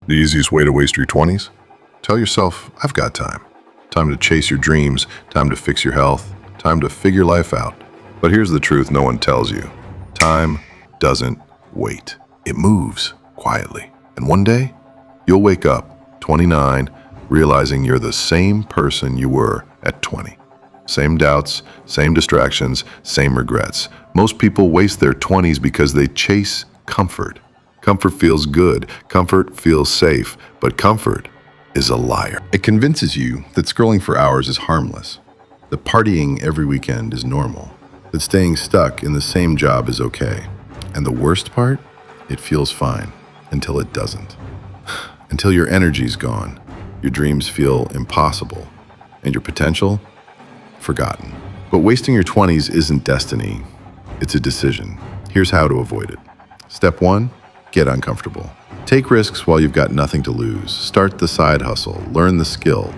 The easiest way to waste your 20s? Tell yourself, I've got time. Time to chase your dreams, time to fix your health, time to figure life out. But here's the truth no one tells you. Time doesn't wait. It moves quietly. And one day, you'll wake up, 29, realizing you're the same person you were at 20. Same doubts, same distractions, same regrets. Most people waste their 20s because they chase comfort. Comfort feels good, comfort feels safe, but comfort is a liar. It convinces you that scrolling for hours is harmless, that partying every weekend is normal, that staying stuck in the same job is okay. And the worst part? It feels fine until it doesn't. Until your energy's gone, your dreams feel impossible, and your potential forgotten. But wasting your 20s isn't destiny, it's a decision. Here's how to avoid it. Step 1, get uncomfortable. Take risks while you've got nothing to lose. Start the side hustle, learn the skill,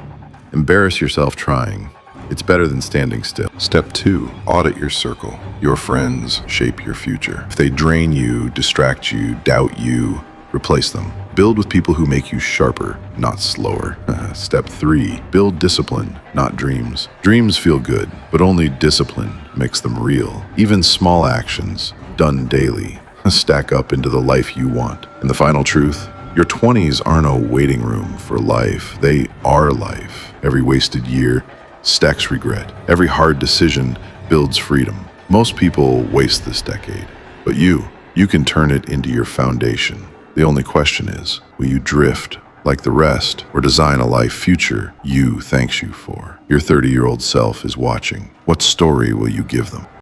embarrass yourself trying. It's better than standing still. Step 2, audit your circle. Your friends shape your future. If they drain you, distract you, doubt you, replace them. Build with people who make you sharper, not slower. Step 3, build discipline, not dreams. Dreams feel good, but only discipline makes them real. Even small actions, done daily, stack up into the life you want. And the final truth, your 20s aren't a waiting room for life. They are life. Every wasted year stacks regret. Every hard decision builds freedom. Most people waste this decade, but you can turn it into your foundation. The only question is, will you drift like the rest or design a life future you thanks you for? Your 30-year-old self is watching. What story will you give them?